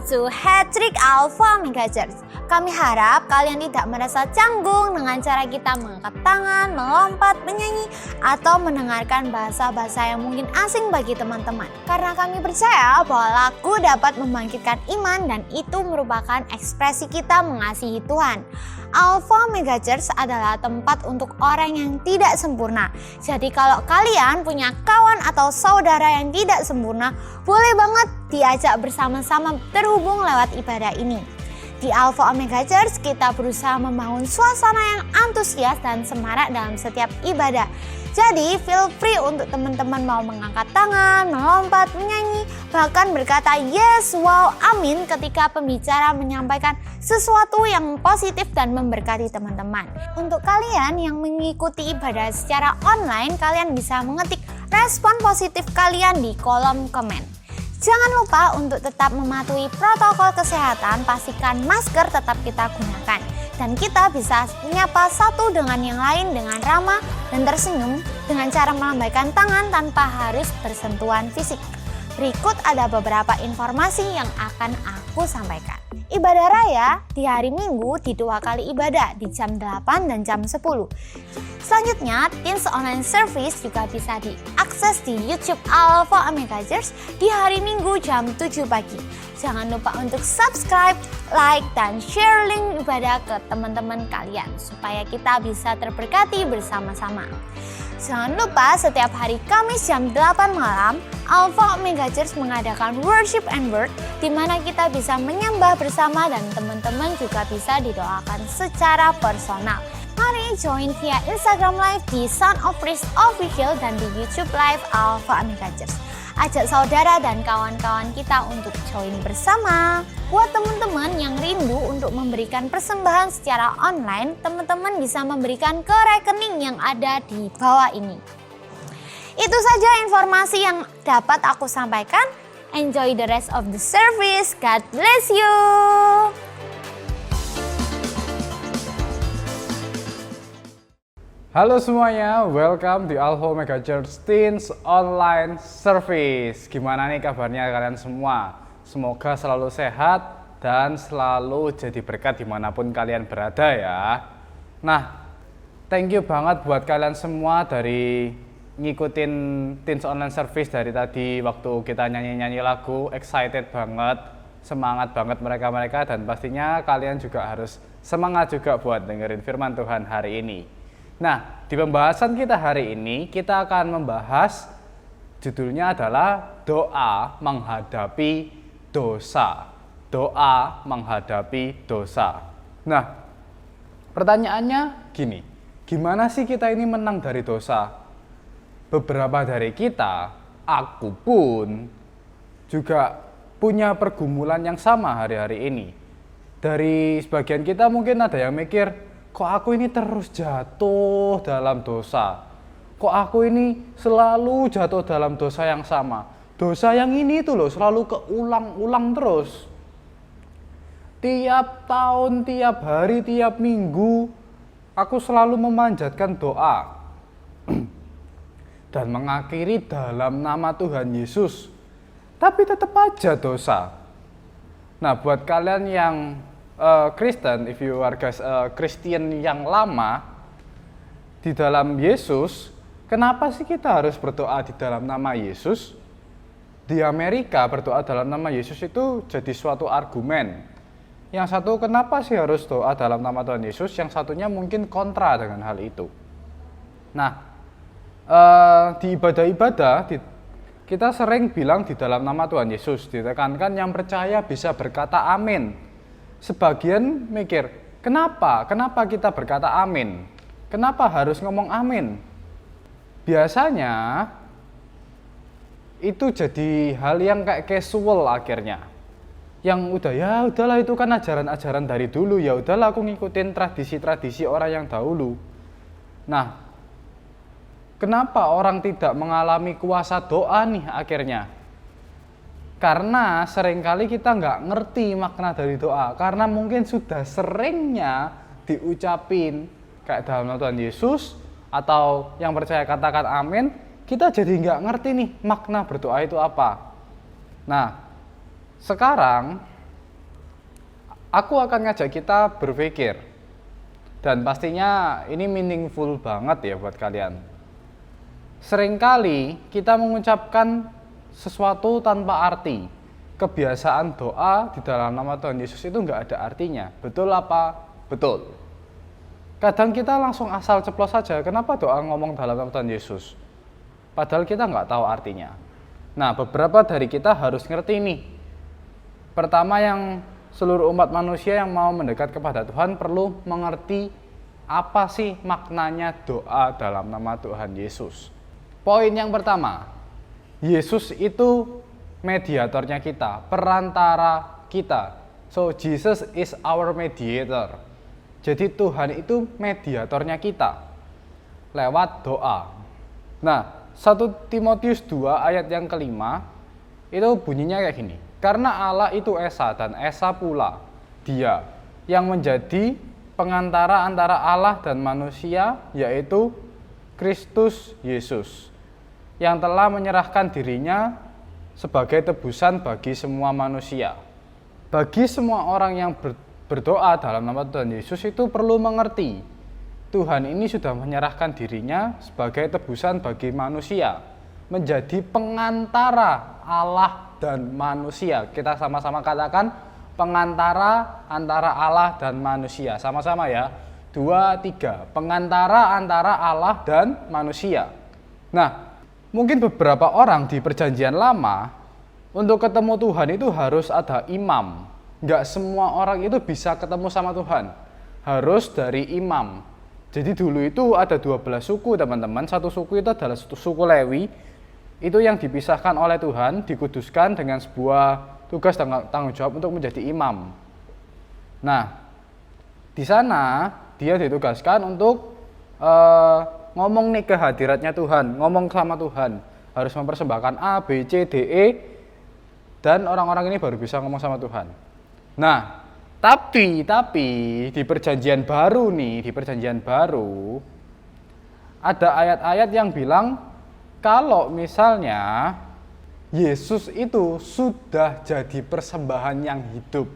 to Hat-Trick Alpha Megachurch. Kami harap kalian tidak merasa canggung dengan cara kita mengangkat tangan, melompat, menyanyi, atau mendengarkan bahasa-bahasa yang mungkin asing bagi teman-teman. Karena kami percaya bahwa lagu dapat membangkitkan iman dan itu merupakan ekspresi kita mengasihi Tuhan. Alpha Megachurch adalah tempat untuk orang yang tidak sempurna. Jadi kalau kalian punya kawan atau saudara yang tidak sempurna, boleh banget diajak bersama-sama terhubung lewat ibadah ini. Di Alpha Omega Church kita berusaha membangun suasana yang antusias dan semarak dalam setiap ibadah. Jadi feel free untuk teman-teman mau mengangkat tangan, melompat, menyanyi, bahkan berkata yes, wow, amin ketika pembicara menyampaikan sesuatu yang positif dan memberkati teman-teman. Untuk kalian yang mengikuti ibadah secara online, kalian bisa mengetik respon positif kalian di kolom komen. Jangan lupa untuk tetap mematuhi protokol kesehatan, pastikan masker tetap kita gunakan. Dan kita bisa menyapa satu dengan yang lain dengan ramah dan tersenyum dengan cara melambaikan tangan tanpa harus bersentuhan fisik. Berikut ada beberapa informasi yang akan aku sampaikan. Ibadah raya di hari Minggu di 2 kali ibadah di jam 8 dan jam 10. Selanjutnya, Teens Online Service juga bisa diakses di YouTube Alpha Omega Church di hari Minggu jam 7 pagi. Jangan lupa untuk subscribe, like, dan share link ibadah ke teman-teman kalian supaya kita bisa terberkati bersama-sama. Jangan lupa setiap hari Kamis jam 8 malam, Alpha Omega Church mengadakan Worship and Word di mana kita bisa menyembah bersama dan teman-teman juga bisa didoakan secara personal. Mari join via Instagram Live di Son of Priest Official dan di YouTube Live Alpha Omega Church. Ajak saudara dan kawan-kawan kita untuk join bersama. Buat teman-teman yang rindu untuk memberikan persembahan secara online, teman-teman bisa memberikan ke rekening yang ada di bawah ini. Itu saja informasi yang dapat aku sampaikan. Enjoy the rest of the service. God bless you. Halo semuanya, welcome di Alpha Omega Church Teens Online Service. Gimana nih kabarnya kalian semua? Semoga selalu sehat dan selalu jadi berkat dimanapun kalian berada ya. Nah, thank you banget buat kalian semua dari ngikutin Teens Online Service dari tadi waktu kita nyanyi-nyanyi lagu. Excited banget, semangat banget mereka-mereka, dan pastinya kalian juga harus semangat juga buat dengerin firman Tuhan hari ini. Nah, di pembahasan kita hari ini, kita akan membahas, judulnya adalah doa menghadapi dosa. Doa menghadapi dosa. Nah, pertanyaannya gini, gimana sih kita ini menang dari dosa? Beberapa dari kita, aku pun, juga punya pergumulan yang sama hari-hari ini. Dari sebagian kita mungkin ada yang mikir, kok aku ini terus jatuh dalam dosa? Kok aku ini selalu jatuh dalam dosa yang sama? Dosa yang ini tuh loh selalu keulang-ulang terus. Tiap tahun, tiap hari, tiap minggu, aku selalu memanjatkan doa. Dan mengakhiri dalam nama Tuhan Yesus. Tapi tetap aja dosa. Nah, buat kalian yang Kristen, if you are guys Christian yang lama di dalam Yesus, kenapa sih kita harus berdoa di dalam nama Yesus? Di Amerika berdoa dalam nama Yesus itu jadi suatu argumen. Yang satu, kenapa sih harus doa dalam nama Tuhan Yesus? Yang satunya mungkin kontra dengan hal itu. Nah, di ibadah-ibadah kita sering bilang di dalam nama Tuhan Yesus, ditekankan yang percaya bisa berkata amin. Sebagian mikir, kenapa kita berkata amin? Kenapa harus ngomong amin? Biasanya itu jadi hal yang kayak casual akhirnya. Yang udahlah itu kan ajaran-ajaran dari dulu, ya udahlah aku ngikutin tradisi-tradisi orang yang dahulu. Nah, kenapa orang tidak mengalami kuasa doa nih akhirnya? Karena seringkali kita nggak ngerti makna dari doa. Karena mungkin sudah seringnya diucapin kayak dalam nama Tuhan Yesus, atau yang percaya katakan amin, kita jadi nggak ngerti nih makna berdoa itu apa. Nah, sekarang aku akan ngajak kita berpikir. Dan pastinya ini meaningful banget ya buat kalian. Seringkali kita mengucapkan sesuatu tanpa arti. Kebiasaan doa di dalam nama Tuhan Yesus itu nggak ada artinya. Betul apa? Betul. Kadang kita langsung asal ceplos saja. Kenapa doa ngomong dalam nama Tuhan Yesus? Padahal kita nggak tahu artinya. Nah, beberapa dari kita harus ngerti nih. Pertama, yang seluruh umat manusia yang mau mendekat kepada Tuhan perlu mengerti apa sih maknanya doa dalam nama Tuhan Yesus. Poin yang pertama, Yesus itu mediatornya kita, perantara kita. So, Jesus is our mediator. Jadi Tuhan itu mediatornya kita lewat doa. Nah, 1 Timotius 2 ayat yang kelima itu bunyinya kayak gini. Karena Allah itu Esa dan Esa pula Dia yang menjadi pengantara antara Allah dan manusia, yaitu Kristus Yesus, yang telah menyerahkan dirinya sebagai tebusan bagi semua manusia. Bagi semua orang yang berdoa dalam nama Tuhan Yesus itu perlu mengerti Tuhan ini sudah menyerahkan dirinya sebagai tebusan bagi manusia, menjadi pengantara Allah dan manusia. Kita sama-sama katakan pengantara antara Allah dan manusia. Sama-sama ya. 2, 3. Pengantara antara Allah dan manusia. Nah, mungkin beberapa orang di perjanjian lama untuk ketemu Tuhan itu harus ada imam. Nggak semua orang itu bisa ketemu sama Tuhan. Harus dari imam. Jadi dulu itu ada 12 suku teman-teman. Satu suku itu adalah suku Lewi. Itu yang dipisahkan oleh Tuhan, dikuduskan dengan sebuah tugas dan tanggung jawab untuk menjadi imam. Nah, di sana dia ditugaskan untuk ngomong nih ke hadiratnya Tuhan, ngomong sama Tuhan. Harus mempersembahkan A, B, C, D, E, dan orang-orang ini baru bisa ngomong sama Tuhan. Nah, tapi di perjanjian baru nih, di perjanjian baru ada ayat-ayat yang bilang kalau misalnya Yesus itu sudah jadi persembahan yang hidup.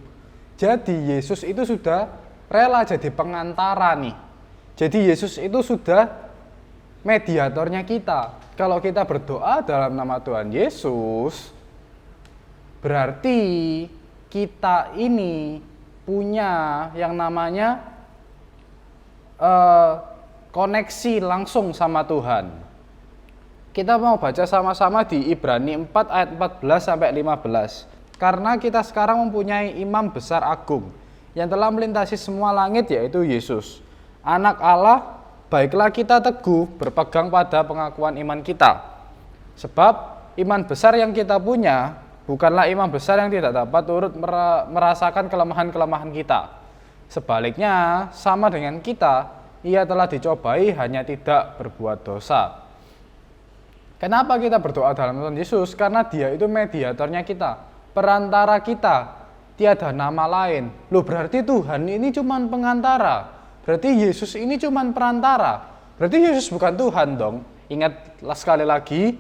Jadi Yesus itu sudah rela jadi pengantara nih. Jadi Yesus itu sudah mediatornya kita. Kalau kita berdoa dalam nama Tuhan Yesus, berarti kita ini punya yang namanya koneksi langsung sama Tuhan. Kita mau baca sama-sama di Ibrani 4 ayat 14 sampai 15. Karena kita sekarang mempunyai imam besar agung yang telah melintasi semua langit, yaitu Yesus, Anak Allah. Baiklah kita teguh berpegang pada pengakuan iman kita. Sebab iman besar yang kita punya bukanlah iman besar yang tidak dapat turut merasakan kelemahan-kelemahan kita. Sebaliknya, sama dengan kita, ia telah dicobai hanya tidak berbuat dosa. Kenapa kita berdoa dalam Tuhan Yesus? Karena Dia itu mediatornya kita, perantara kita, tiada nama lain. Loh, berarti Tuhan ini cuma pengantara. Berarti Yesus ini cuma perantara. Berarti Yesus bukan Tuhan dong. Ingatlah sekali lagi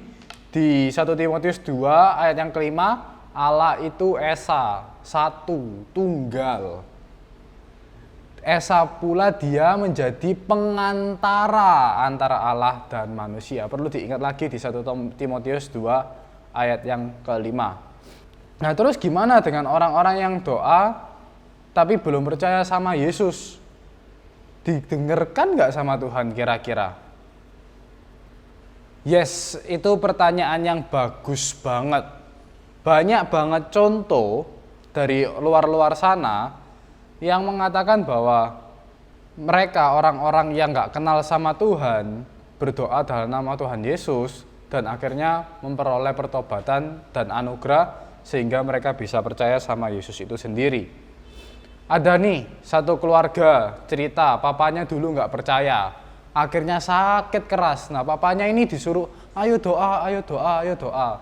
di 1 Timotius 2 ayat yang kelima, Allah itu Esa, satu, tunggal. Esa pula Dia menjadi pengantara antara Allah dan manusia. Perlu diingat lagi di 1 Timotius 2 ayat yang kelima. Nah, terus gimana dengan orang-orang yang doa tapi belum percaya sama Yesus? Didengarkan nggak sama Tuhan kira-kira? Yes, itu pertanyaan yang bagus banget. Banyak banget contoh dari luar-luar sana yang mengatakan bahwa mereka orang-orang yang nggak kenal sama Tuhan berdoa dalam nama Tuhan Yesus dan akhirnya memperoleh pertobatan dan anugerah sehingga mereka bisa percaya sama Yesus itu sendiri. Ada nih satu keluarga cerita papanya dulu nggak percaya, akhirnya sakit keras. Nah, papanya ini disuruh ayo doa, ayo doa, ayo doa.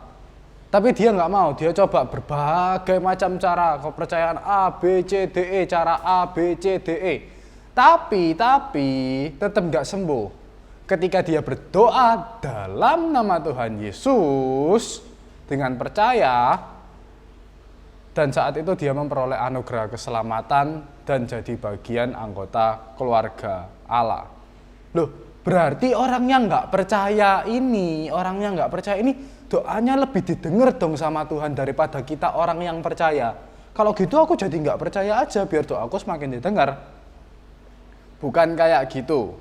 Tapi dia nggak mau, dia coba berbagai macam cara, kepercayaan A, B, C, D, E, cara A, B, C, D, E. Tapi tetap nggak sembuh. Ketika dia berdoa dalam nama Tuhan Yesus dengan percaya, Dan saat itu dia memperoleh anugerah keselamatan dan jadi bagian anggota keluarga Allah. Loh, berarti orang yang nggak percaya ini doanya lebih didengar dong sama Tuhan daripada kita orang yang percaya. Kalau gitu aku jadi nggak percaya aja biar doaku semakin didengar. Bukan kayak gitu.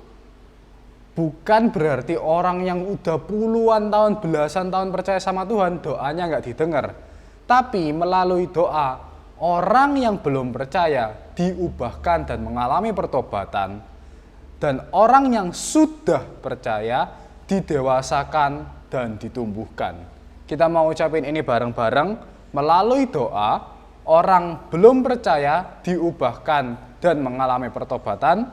Bukan berarti orang yang udah puluhan tahun, belasan tahun percaya sama Tuhan, doanya nggak didengar. Tapi melalui doa, orang yang belum percaya diubahkan dan mengalami pertobatan. Dan orang yang sudah percaya didewasakan dan ditumbuhkan. Kita mau ucapin ini bareng-bareng. Melalui doa, orang belum percaya diubahkan dan mengalami pertobatan.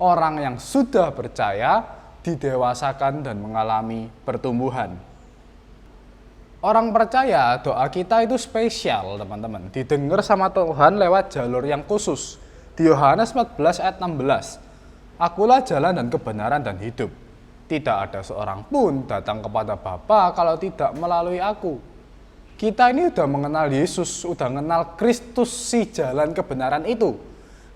Orang yang sudah percaya didewasakan dan mengalami pertumbuhan. Orang percaya doa kita itu spesial teman-teman. Didengar sama Tuhan lewat jalur yang khusus. Di Yohanes 14 ayat 16. Akulah jalan dan kebenaran dan hidup. Tidak ada seorang pun datang kepada Bapa kalau tidak melalui aku. Kita ini udah mengenal Yesus, udah mengenal Kristus si jalan kebenaran itu.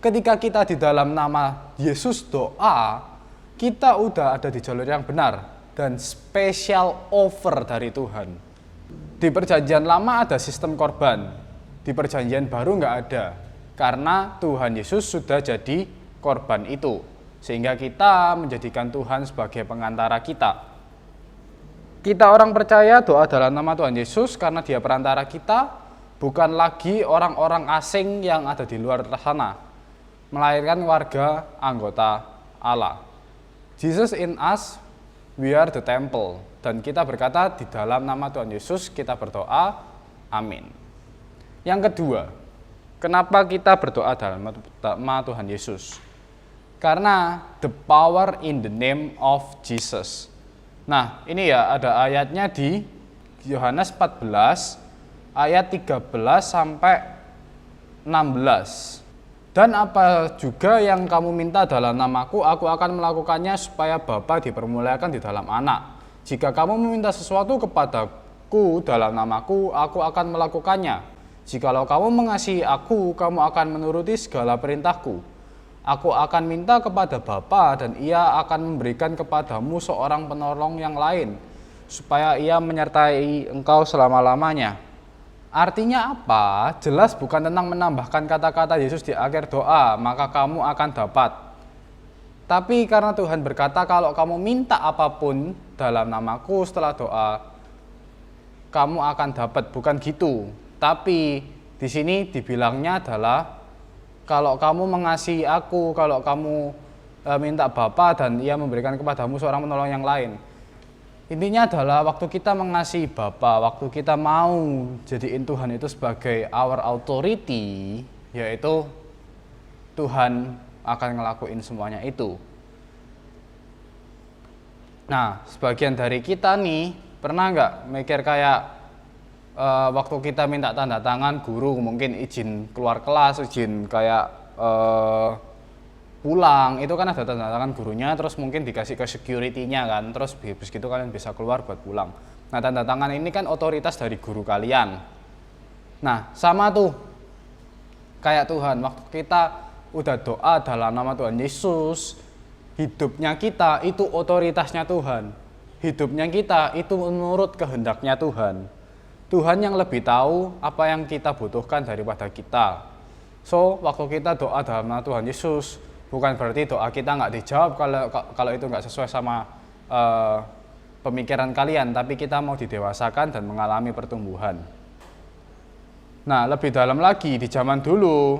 Ketika kita di dalam nama Yesus doa, kita udah ada di jalur yang benar dan special offer dari Tuhan. Di perjanjian lama ada sistem korban, di perjanjian baru nggak ada, karena Tuhan Yesus sudah jadi korban itu, sehingga kita menjadikan Tuhan sebagai pengantara kita. Kita orang percaya doa dalam nama Tuhan Yesus karena dia perantara kita, bukan lagi orang-orang asing yang ada di luar sana, melainkan warga anggota Allah. Jesus in us, we are the temple. Dan kita berkata di dalam nama Tuhan Yesus kita berdoa, amin. Yang kedua, kenapa kita berdoa dalam nama Tuhan Yesus? Karena the power in the name of Jesus. Nah, ini ya ada ayatnya di Yohanes 14 ayat 13 sampai 16. Dan apa juga yang kamu minta dalam namaku, aku akan melakukannya supaya Bapa dipermuliakan di dalam anak. Jika kamu meminta sesuatu kepadaku dalam namaku, aku akan melakukannya. Jikalau kamu mengasihi aku, kamu akan menuruti segala perintahku. Aku akan minta kepada Bapa dan ia akan memberikan kepadamu seorang penolong yang lain, supaya ia menyertai engkau selama-lamanya. Artinya apa? Jelas bukan tentang menambahkan kata-kata Yesus di akhir doa, maka kamu akan dapat. Tapi karena Tuhan berkata kalau kamu minta apapun dalam namaku setelah doa, kamu akan dapat, bukan gitu. Tapi di sini dibilangnya adalah kalau kamu mengasihi aku, kalau kamu minta Bapa dan ia memberikan kepadamu seorang penolong yang lain. Intinya adalah waktu kita mengasihi Bapa, waktu kita mau jadiin Tuhan itu sebagai our authority, yaitu Tuhan akan ngelakuin semuanya itu. Nah, sebagian dari kita nih pernah nggak mikir kayak waktu kita minta tanda tangan guru, mungkin izin keluar kelas, izin kayak pulang, itu kan ada tanda tangan gurunya, terus mungkin dikasih ke security-nya kan, terus habis gitu kalian bisa keluar buat pulang. Nah, tanda tangan ini kan otoritas dari guru kalian. Nah, sama tuh kayak Tuhan, waktu kita udah doa dalam nama Tuhan Yesus, hidupnya kita itu otoritasnya Tuhan. Hidupnya kita itu menurut kehendaknya Tuhan. Tuhan yang lebih tahu apa yang kita butuhkan daripada kita. So, waktu kita doa dalam nama Tuhan Yesus, bukan berarti doa kita nggak dijawab kalau itu nggak sesuai sama pemikiran kalian, tapi kita mau didewasakan dan mengalami pertumbuhan. Nah, lebih dalam lagi, di zaman dulu,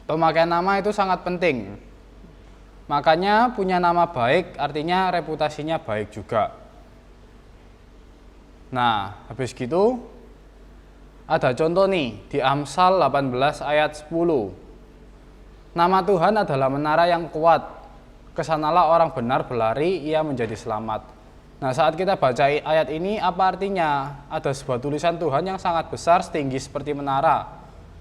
pemakaian nama itu sangat penting. Makanya punya nama baik artinya reputasinya baik juga. Nah, habis gitu ada contoh nih di Amsal 18 ayat 10. Nama Tuhan adalah menara yang kuat. Kesanalah orang benar berlari, ia menjadi selamat. Nah, saat kita baca ayat ini, apa artinya? Ada sebuah tulisan Tuhan yang sangat besar, setinggi seperti menara.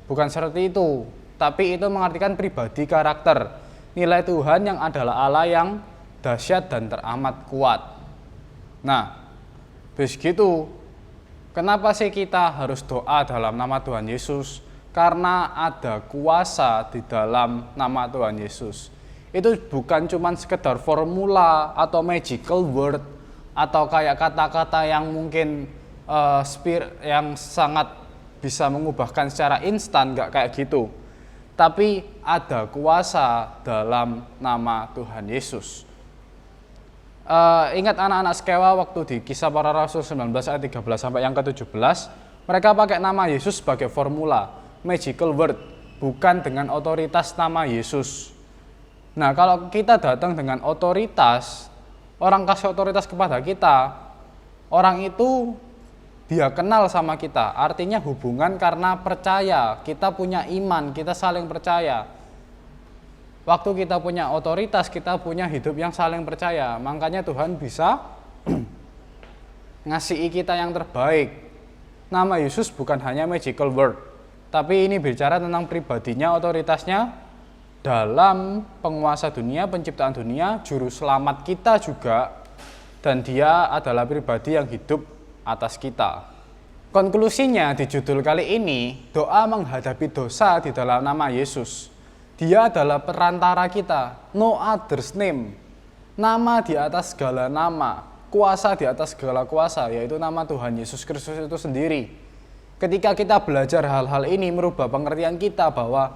Bukan seperti itu, tapi itu mengartikan pribadi, karakter. Nilai Tuhan yang adalah Allah yang dahsyat dan teramat kuat. Nah, habis gitu, Kenapa sih kita harus doa dalam nama Tuhan Yesus? Karena ada kuasa di dalam nama Tuhan Yesus. Itu bukan cuma sekedar formula atau magical word atau kayak kata-kata yang mungkin yang sangat bisa mengubahkan secara instan, nggak kayak gitu. Tapi ada kuasa dalam nama Tuhan Yesus. Ingat anak-anak Skewa waktu di Kisah Para Rasul 19 ayat 13 sampai yang ke-17, mereka pakai nama Yesus sebagai formula, magical word, bukan dengan otoritas nama Yesus. Nah, kalau kita datang dengan otoritas, orang kasih otoritas kepada kita, orang itu dia kenal sama kita, artinya hubungan karena percaya, kita punya iman, kita saling percaya. Waktu kita punya otoritas, kita punya hidup yang saling percaya. Makanya Tuhan bisa ngasihi kita yang terbaik. Nama Yesus bukan hanya magical word, tapi ini bicara tentang pribadinya, otoritasnya dalam penguasa dunia, penciptaan dunia, juru selamat kita juga, dan dia adalah pribadi yang hidup atas kita. Konklusinya di judul kali ini, doa menghadapi dosa di dalam nama Yesus. Dia adalah perantara kita, no other's name. Nama di atas segala nama, kuasa di atas segala kuasa, yaitu nama Tuhan Yesus Kristus itu sendiri. Ketika kita belajar hal-hal ini, merubah pengertian kita bahwa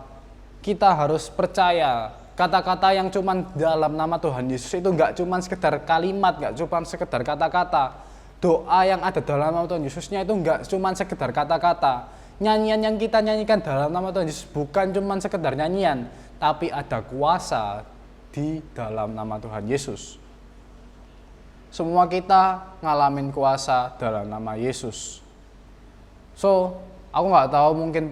kita harus percaya kata-kata yang cuma dalam nama Tuhan Yesus itu nggak cuma sekedar kalimat, nggak cuma sekedar kata-kata. Doa yang ada dalam nama Tuhan Yesusnya itu nggak cuma sekedar kata-kata. Nyanyian yang kita nyanyikan dalam nama Tuhan Yesus bukan cuma sekedar nyanyian, tapi ada kuasa di dalam nama Tuhan Yesus. Semua kita ngalamin kuasa dalam nama Yesus. So, aku nggak tahu mungkin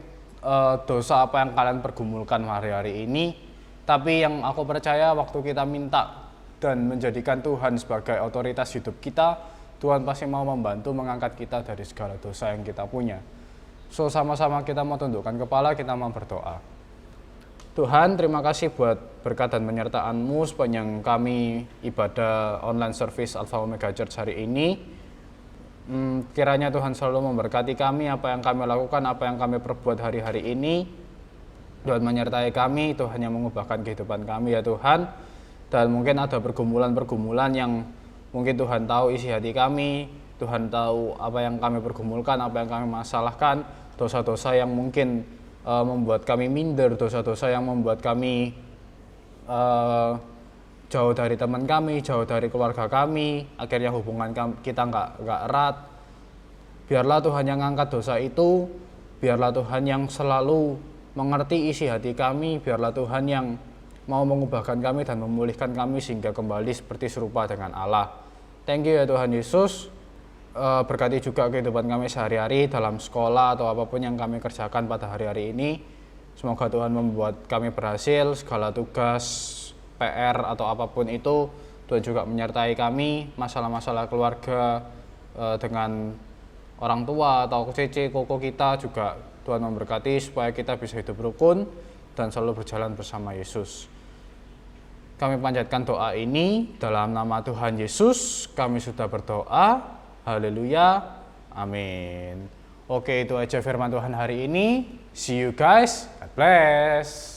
dosa apa yang kalian pergumulkan hari-hari ini, tapi yang aku percaya waktu kita minta dan menjadikan Tuhan sebagai otoritas hidup kita, Tuhan pasti mau membantu mengangkat kita dari segala dosa yang kita punya. So, sama-sama kita mau tundukkan kepala, kita mau berdoa. Tuhan, terima kasih buat berkat dan penyertaan-Mu sepanjang kami ibadah online service Alpha Omega Church hari ini. Kiranya Tuhan selalu memberkati kami, apa yang kami lakukan, apa yang kami perbuat hari-hari ini. Tuhan menyertai kami, Tuhan yang mengubahkan kehidupan kami ya Tuhan. Dan mungkin ada pergumulan-pergumulan yang mungkin Tuhan tahu isi hati kami, Tuhan tahu apa yang kami pergumulkan, apa yang kami masalahkan, dosa-dosa yang mungkin membuat kami minder, dosa-dosa yang membuat kami jauh dari teman kami, jauh dari keluarga kami, akhirnya hubungan kita nggak erat. Biarlah Tuhan yang ngangkat dosa itu, biarlah Tuhan yang selalu mengerti isi hati kami, biarlah Tuhan yang mau mengubahkan kami dan memulihkan kami sehingga kembali seperti serupa dengan Allah. Thank you ya Tuhan Yesus. Berkati juga kehidupan kami sehari-hari dalam sekolah atau apapun yang kami kerjakan pada hari-hari ini. Semoga Tuhan membuat kami berhasil, segala tugas, PR atau apapun itu, Tuhan juga menyertai kami, masalah-masalah keluarga dengan orang tua atau cece, koko kita juga Tuhan memberkati supaya kita bisa hidup rukun dan selalu berjalan bersama Yesus. Kami panjatkan doa ini dalam nama Tuhan Yesus, kami sudah berdoa. Haleluya, amin. Oke, itu aja firman Tuhan hari ini. See you guys, God bless.